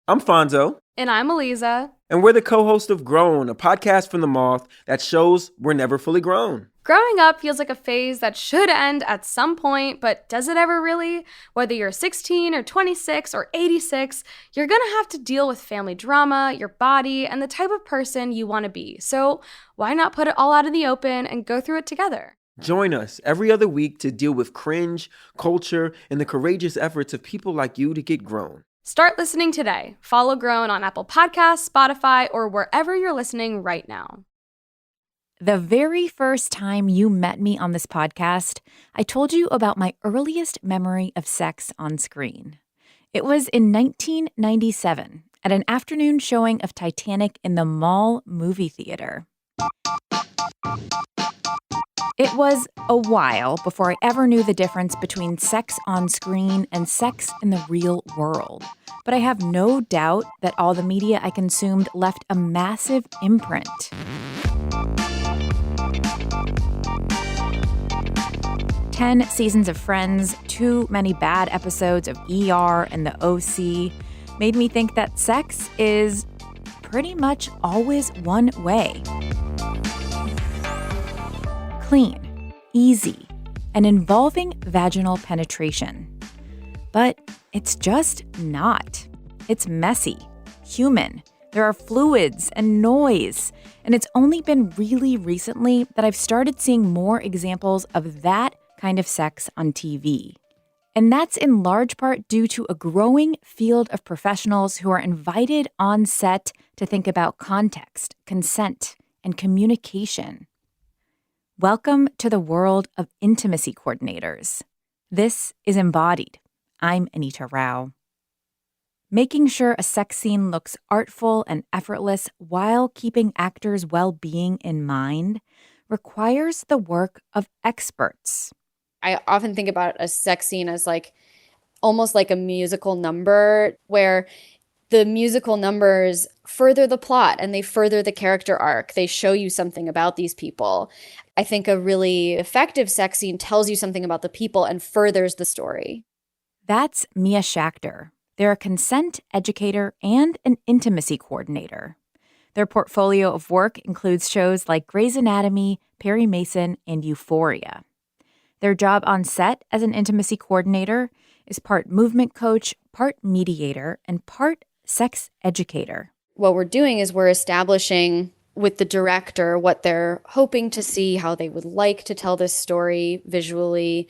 I'm Fonzo. And I'm Eliza. And we're the co-host of Grown, a podcast from the Moth that shows we're never fully grown. Growing up feels like a phase that should end at some point, but does it ever really? Whether you're 16 or 26 or 86, you're gonna have to deal with family drama, your body, and the type of person you want to be. So why not put it all out in the open and go through it together? Join us every other week to deal with cringe, culture, and the courageous efforts of people like you to get grown. Start listening today. Follow Grown on Apple Podcasts, Spotify, or wherever you're listening right now. The very first time you met me on this podcast, I told you about my earliest memory of sex on screen. It was in 1997 at an afternoon showing of Titanic in the Mall movie theater. It was a while before I ever knew the difference between sex on screen and sex in the real world. But I have no doubt that all the media I consumed left a massive imprint. Ten seasons of Friends, too many bad episodes of ER and the OC made me think that sex is pretty much always one way. Clean, easy, and involving vaginal penetration. But it's just not. It's messy, human. There are fluids and noise. And it's only been really recently that I've started seeing more examples of that kind of sex on TV. And that's in large part due to a growing field of professionals who are invited on set to think about context, consent, and communication. Welcome to the world of intimacy coordinators. This is Embodied. I'm Anita Rao. Making sure a sex scene looks artful and effortless while keeping actors' well-being in mind requires the work of experts. I often think about a sex scene as almost like a musical number where the musical numbers further the plot and they further the character arc. They show you something about these people. I think a really effective sex scene tells you something about the people and furthers the story. That's Mia Schachter. They're a consent educator and an intimacy coordinator. Their portfolio of work includes shows like Grey's Anatomy, Perry Mason, and Euphoria. Their job on set as an intimacy coordinator is part movement coach, part mediator, and part sex educator. What we're doing is we're establishing with the director what they're hoping to see, how they would like to tell this story visually.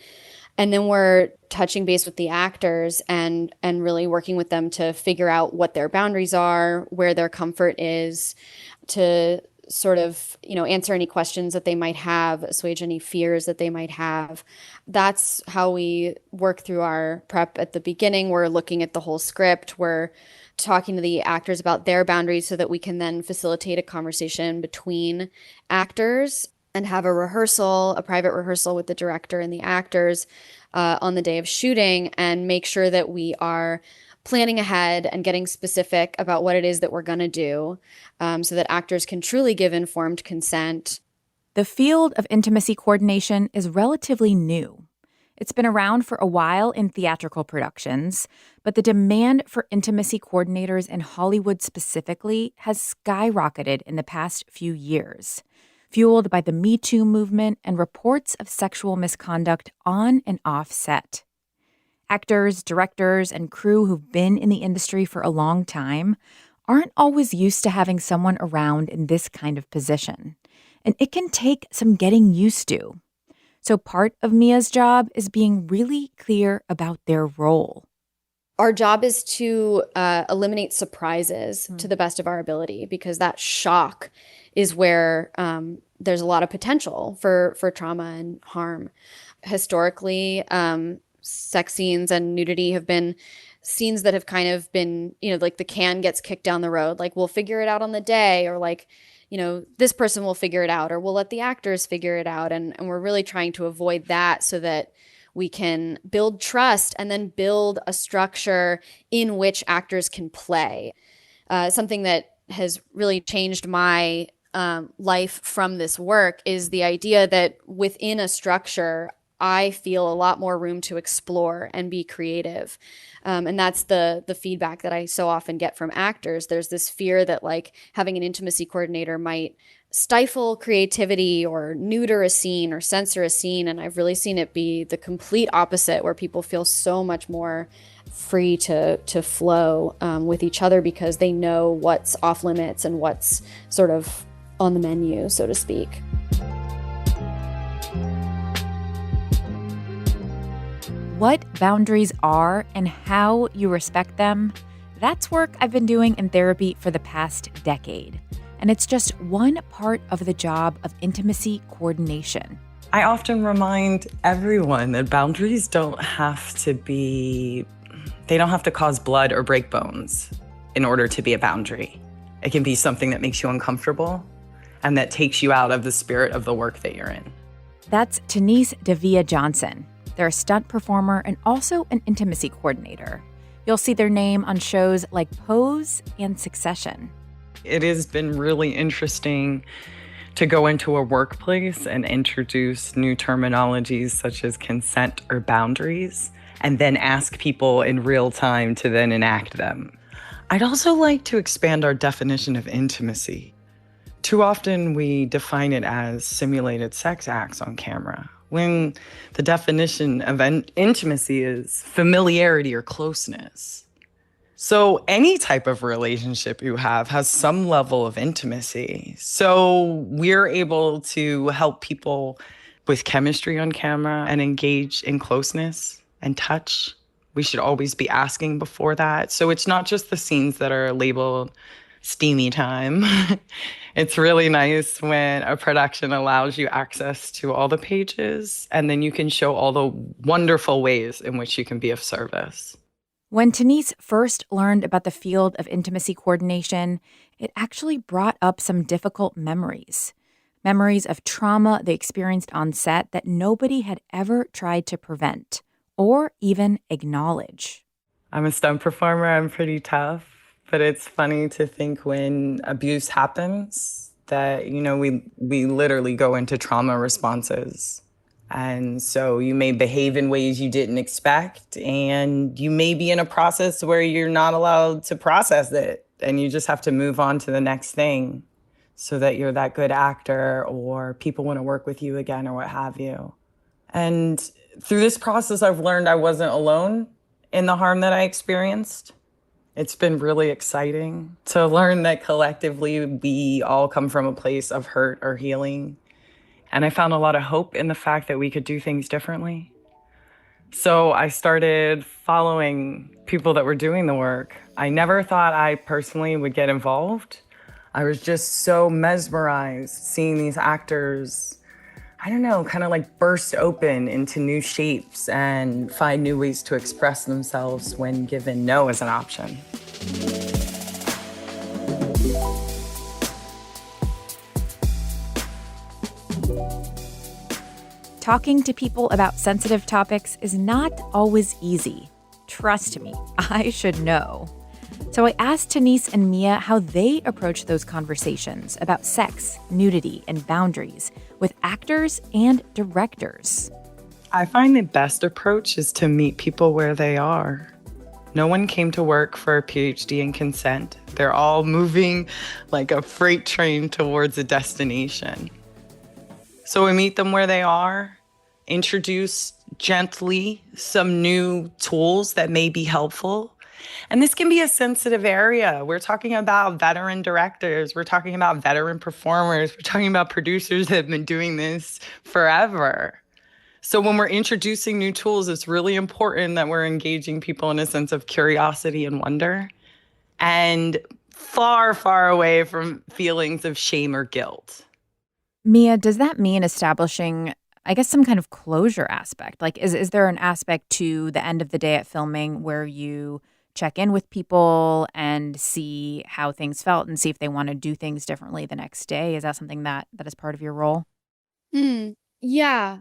And then we're touching base with the actors and really working with them to figure out what their boundaries are, where their comfort is, to sort of, answer any questions that they might have, assuage any fears that they might have. That's how we work through our prep at the beginning. We're looking at the whole script. We're talking to the actors about their boundaries so that we can then facilitate a conversation between actors and have a private rehearsal with the director and the actors on the day of shooting, and make sure that we are planning ahead and getting specific about what it is that we're going to do so that actors can truly give informed consent. The field of intimacy coordination is relatively new. It's been around for a while in theatrical productions, but the demand for intimacy coordinators in Hollywood specifically has skyrocketed in the past few years, fueled by the Me Too movement and reports of sexual misconduct on and off set. Actors, directors, and crew who've been in the industry for a long time aren't always used to having someone around in this kind of position, and it can take some getting used to. So part of Mia's job is being really clear about their role. Our job is to eliminate surprises to the best of our ability, because that shock is where there's a lot of potential for trauma and harm. Historically, sex scenes and nudity have been scenes that have kind of been, like the can gets kicked down the road, like we'll figure it out on the day, or this person will figure it out, or we'll let the actors figure it out. And we're really trying to avoid that so that we can build trust and then build a structure in which actors can play. Something that has really changed my life from this work is the idea that within a structure, I feel a lot more room to explore and be creative. And that's the feedback that I so often get from actors. There's this fear that like having an intimacy coordinator might stifle creativity or neuter a scene or censor a scene. And I've really seen it be the complete opposite, where people feel so much more free to flow with each other because they know what's off limits and what's sort of on the menu, so to speak. What boundaries are and how you respect them, that's work I've been doing in therapy for the past decade. And it's just one part of the job of intimacy coordination. I often remind everyone that boundaries don't have to cause blood or break bones in order to be a boundary. It can be something that makes you uncomfortable and that takes you out of the spirit of the work that you're in. That's Denise Davia Johnson. They're a stunt performer and also an intimacy coordinator. You'll see their name on shows like Pose and Succession. It has been really interesting to go into a workplace and introduce new terminologies such as consent or boundaries, and then ask people in real time to then enact them. I'd also like to expand our definition of intimacy. Too often we define it as simulated sex acts on camera, when the definition of intimacy is familiarity or closeness. So any type of relationship you have has some level of intimacy. So we're able to help people with chemistry on camera and engage in closeness and touch. We should always be asking before that. So it's not just the scenes that are labeled steamy time. It's really nice when a production allows you access to all the pages, and then you can show all the wonderful ways in which you can be of service. When Denise first learned about the field of intimacy coordination, it actually brought up some difficult memories. Memories of trauma they experienced on set that nobody had ever tried to prevent or even acknowledge. I'm a stunt performer. I'm pretty tough. But it's funny to think when abuse happens that, we literally go into trauma responses. And so you may behave in ways you didn't expect, and you may be in a process where you're not allowed to process it, and you just have to move on to the next thing so that you're that good actor or people want to work with you again or what have you. And through this process, I've learned I wasn't alone in the harm that I experienced. It's been really exciting to learn that collectively we all come from a place of hurt or healing. And I found a lot of hope in the fact that we could do things differently. So I started following people that were doing the work. I never thought I personally would get involved. I was just so mesmerized seeing these actors, kind of like burst open into new shapes and find new ways to express themselves when given no as an option. Talking to people about sensitive topics is not always easy. Trust me, I should know. So I asked Denise and Mia how they approach those conversations about sex, nudity, and boundaries with actors and directors. I find the best approach is to meet people where they are. No one came to work for a PhD in consent. They're all moving like a freight train towards a destination. So we meet them where they are, introduce gently some new tools that may be helpful. And this can be a sensitive area. We're talking about veteran directors. We're talking about veteran performers. We're talking about producers that have been doing this forever. So when we're introducing new tools, it's really important that we're engaging people in a sense of curiosity and wonder, and far, far away from feelings of shame or guilt. Mia, does that mean establishing, I guess, some kind of closure aspect? Like, is there an aspect to the end of the day at filming where you check in with people and see how things felt and see if they want to do things differently the next day? Is that something that is part of your role? Yeah.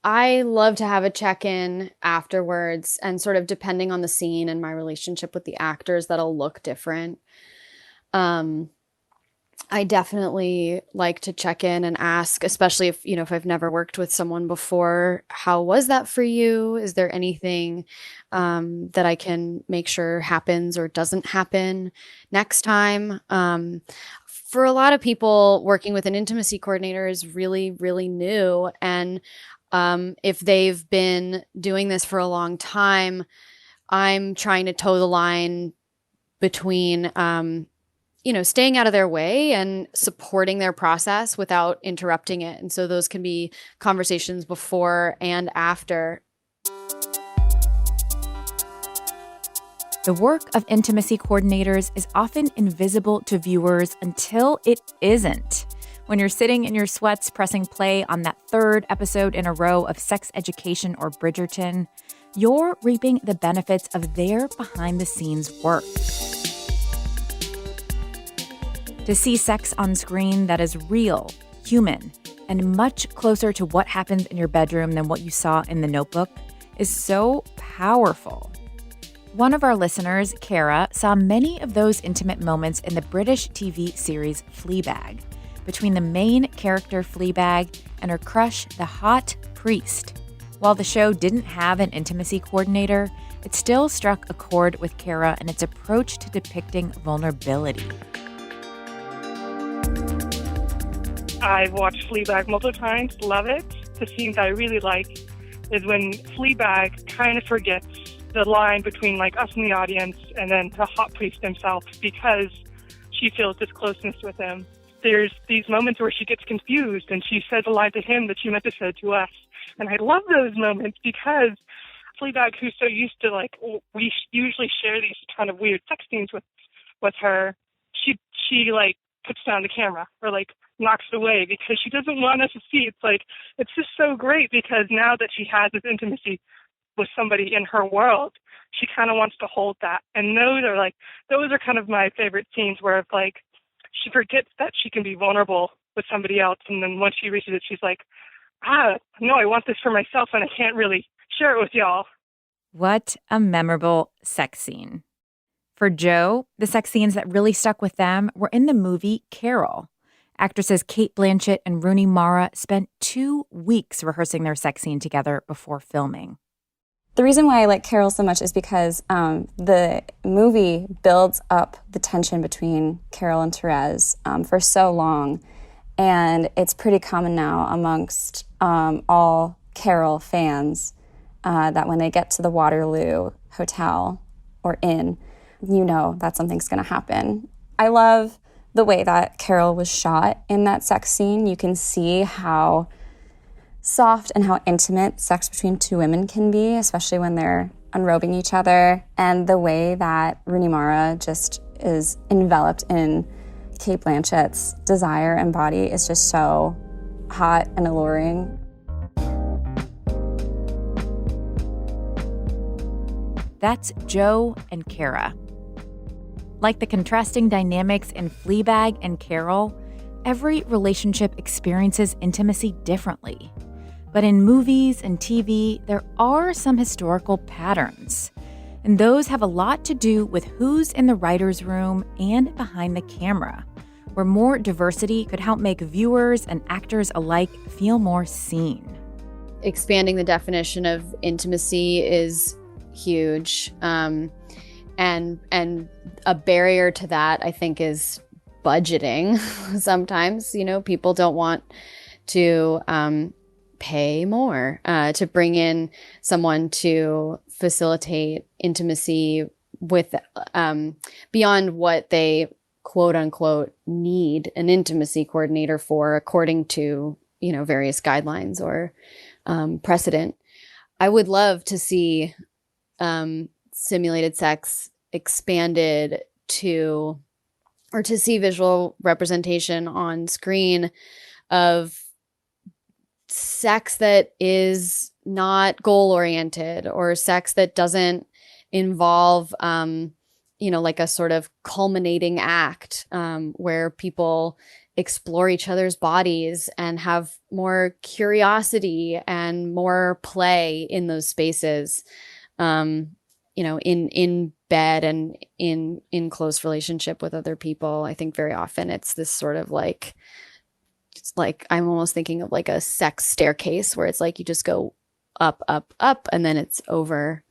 I love to have a check-in afterwards, and sort of depending on the scene and my relationship with the actors, that'll look different. I definitely like to check in and ask, especially if I've never worked with someone before, how was that for you? Is there anything that I can make sure happens or doesn't happen next time? For a lot of people, working with an intimacy coordinator is really, really new. And if they've been doing this for a long time, I'm trying to toe the line between staying out of their way and supporting their process without interrupting it. And so those can be conversations before and after. The work of intimacy coordinators is often invisible to viewers until it isn't. When you're sitting in your sweats pressing play on that third episode in a row of Sex Education or Bridgerton, you're reaping the benefits of their behind-the-scenes work. To see sex on screen that is real, human, and much closer to what happens in your bedroom than what you saw in The Notebook is so powerful. One of our listeners, Kara, saw many of those intimate moments in the British TV series Fleabag, between the main character Fleabag and her crush, the hot priest. While the show didn't have an intimacy coordinator, it still struck a chord with Kara and its approach to depicting vulnerability. I've watched Fleabag multiple times, love it. The scene that I really like is when Fleabag kind of forgets the line between like us and the audience and then the hot priest himself because she feels this closeness with him. There's these moments where she gets confused and she says a line to him that she meant to say to us. And I love those moments because Fleabag, who's so used to like, we usually share these kind of weird sex scenes with her, she like puts down the camera or like knocks it away because she doesn't want us to see. It's like, it's just so great because now that she has this intimacy with somebody in her world, she kind of wants to hold that. And those are kind of my favorite scenes where it's like, she forgets that she can be vulnerable with somebody else. And then once she reaches it, she's like, no, I want this for myself and I can't really share it with y'all. What a memorable sex scene. For Joe, the sex scenes that really stuck with them were in the movie Carol. Actresses Cate Blanchett and Rooney Mara spent 2 weeks rehearsing their sex scene together before filming. The reason why I like Carol so much is because the movie builds up the tension between Carol and Therese for so long. And it's pretty common now amongst all Carol fans that when they get to the Waterloo Hotel or Inn, you know that something's going to happen. I love the way that Carol was shot in that sex scene. You can see how soft and how intimate sex between two women can be, especially when they're unrobing each other. And the way that Rooney Mara just is enveloped in Cate Blanchett's desire and body is just so hot and alluring. That's Joe and Kara. Like the contrasting dynamics in Fleabag and Carol, every relationship experiences intimacy differently. But in movies and TV, there are some historical patterns. And those have a lot to do with who's in the writer's room and behind the camera, where more diversity could help make viewers and actors alike feel more seen. Expanding the definition of intimacy is huge. And a barrier to that, I think, is budgeting. Sometimes, people don't want to pay more to bring in someone to facilitate intimacy with beyond what they quote unquote need an intimacy coordinator for, according to various guidelines or precedent. I would love to see simulated sex expanded to see visual representation on screen of sex that is not goal-oriented or sex that doesn't involve, like a sort of culminating act where people explore each other's bodies and have more curiosity and more play in those spaces, in bed and in close relationship with other people. I think very often it's this sort of like, it's like I'm almost thinking of like a sex staircase where it's like you just go up, up, up, and then it's over.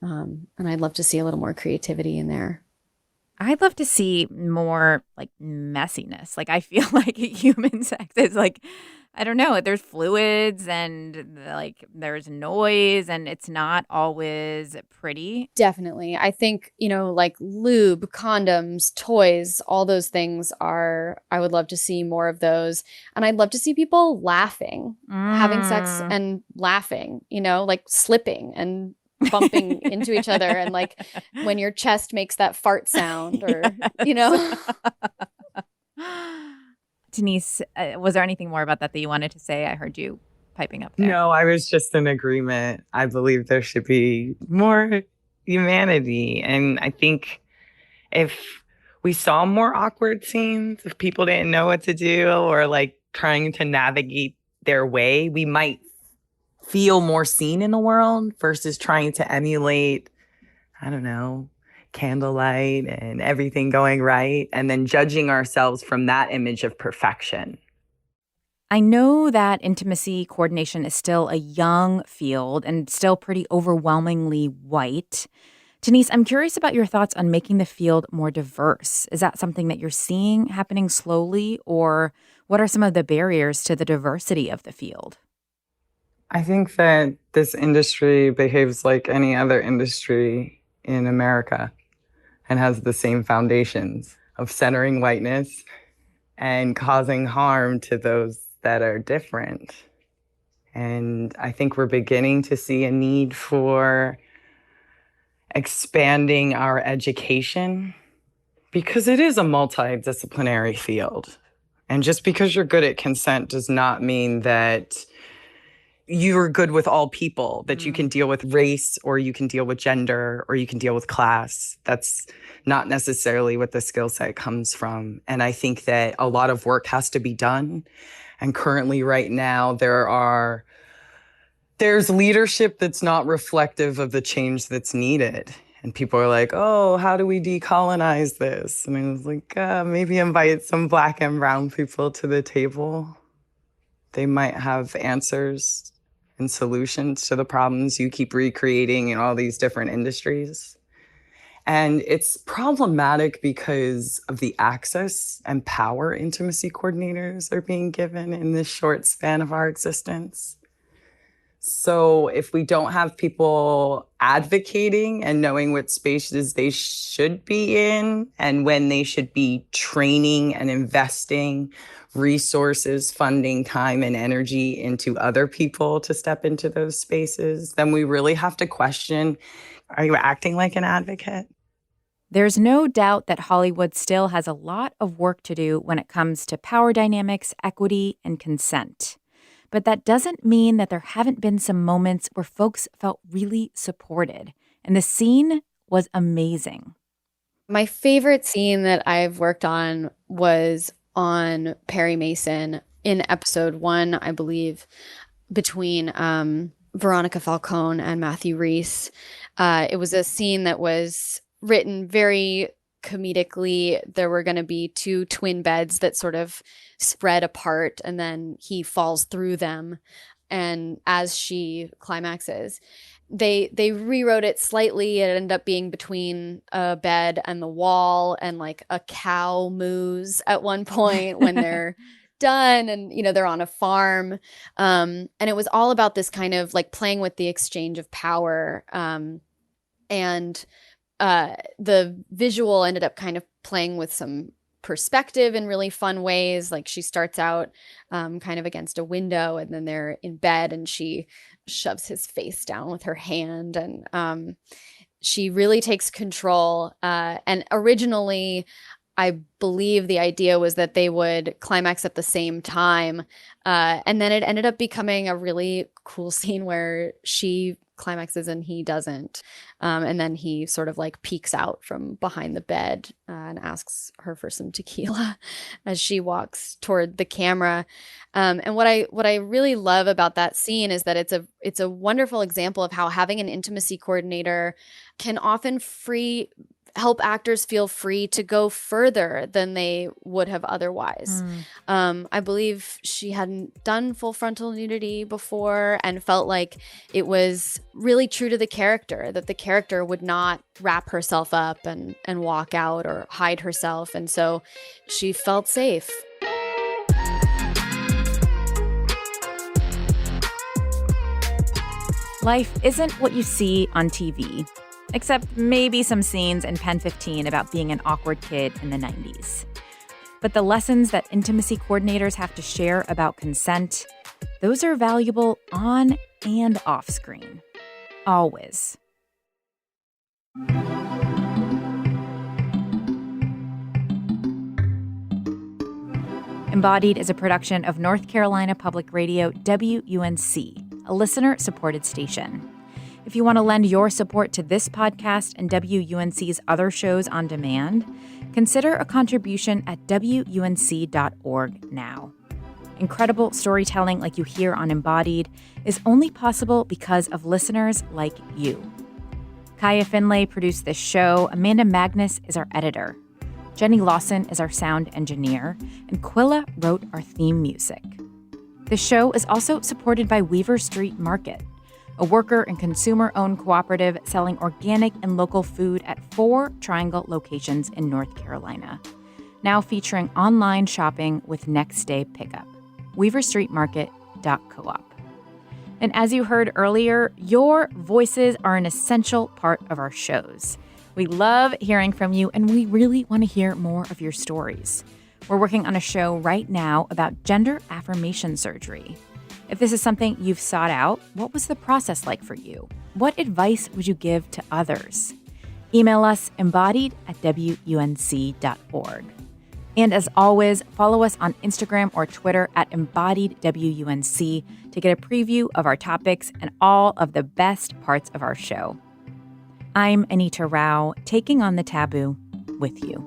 And I'd love to see a little more creativity in there. I'd love to see more like messiness. Like I feel like human sex is like, I don't know, there's fluids and like there's noise and it's not always pretty. Definitely. I think, like lube, condoms, toys, all those things I would love to see more of those. And I'd love to see people laughing, having sex and laughing, like slipping and bumping into each other. And like when your chest makes that fart sound or, Denise, was there anything more about that you wanted to say? I heard you piping up there. No, I was just in agreement. I believe there should be more humanity. And I think if we saw more awkward scenes, if people didn't know what to do or like trying to navigate their way, we might feel more seen in the world versus trying to emulate, I don't know, candlelight and everything going right, and then judging ourselves from that image of perfection. I know that intimacy coordination is still a young field and still pretty overwhelmingly white. Denise, I'm curious about your thoughts on making the field more diverse. Is that something that you're seeing happening slowly, or what are some of the barriers to the diversity of the field? I think that this industry behaves like any other industry in America and has the same foundations of centering whiteness and causing harm to those that are different. And I think we're beginning to see a need for expanding our education because it is a multidisciplinary field. And just because you're good at consent does not mean that you're good with all people, that you can deal with race or you can deal with gender or you can deal with class. That's not necessarily what the skill set comes from. And I think that a lot of work has to be done. And currently right now, there's leadership that's not reflective of the change that's needed. And people are like, oh, how do we decolonize this? And I was like, maybe invite some Black and brown people to the table. They might have answers and solutions to the problems you keep recreating in all these different industries. And it's problematic because of the access and power intimacy coordinators are being given in this short span of our existence. So if we don't have people advocating and knowing what spaces they should be in and when they should be training and investing resources, funding, time, and energy into other people to step into those spaces, then we really have to question, are you acting like an advocate? There's no doubt that Hollywood still has a lot of work to do when it comes to power dynamics, equity, and consent. But that doesn't mean that there haven't been some moments where folks felt really supported. And the scene was amazing. My favorite scene that I've worked on was on Perry Mason in episode 1, I believe, between Veronica Falcone and Matthew Rhys. It was a scene that was written very comedically. There were going to be 2 twin beds that sort of spread apart, and then he falls through them. And as she climaxes, they rewrote it slightly. It ended up being between a bed and the wall, and like a cow moos at one point when they're done, and they're on a farm. And it was all about this kind of like playing with the exchange of power. And the visual ended up kind of playing with some perspective in really fun ways. Like she starts out kind of against a window, and then they're in bed and she shoves his face down with her hand, and she really takes control. And originally, I believe the idea was that they would climax at the same time. And then it ended up becoming a really cool scene where she climaxes and he doesn't. And then he sort of like peeks out from behind the bed and asks her for some tequila as she walks toward the camera. And what I really love about that scene is that it's a wonderful example of how having an intimacy coordinator can often help actors feel free to go further than they would have otherwise. I believe she hadn't done full frontal nudity before and felt like it was really true to the character, that the character would not wrap herself up and walk out or hide herself. And so she felt safe. Life isn't what you see on TV, except maybe some scenes in Pen 15 about being an awkward kid in the 90s. But the lessons that intimacy coordinators have to share about consent, those are valuable on and off screen. Always. Embodied is a production of North Carolina Public Radio WUNC, a listener-supported station. If you want to lend your support to this podcast and WUNC's other shows on demand, consider a contribution at WUNC.org now. Incredible storytelling like you hear on Embodied is only possible because of listeners like you. Kaya Finlay produced this show, Amanda Magnus is our editor, Jenny Lawson is our sound engineer, and Quilla wrote our theme music. The show is also supported by Weaver Street Market, a worker and consumer-owned cooperative selling organic and local food at 4 Triangle locations in North Carolina, now featuring online shopping with next-day pickup. weaverstreetmarket.coop. And as you heard earlier, your voices are an essential part of our shows. We love hearing from you, and we really want to hear more of your stories. We're working on a show right now about gender affirmation surgery. If this is something you've sought out, what was the process like for you? What advice would you give to others? Email us embodied@wunc.org. And as always, follow us on Instagram or Twitter @embodiedwunc to get a preview of our topics and all of the best parts of our show. I'm Anita Rao, taking on the taboo with you.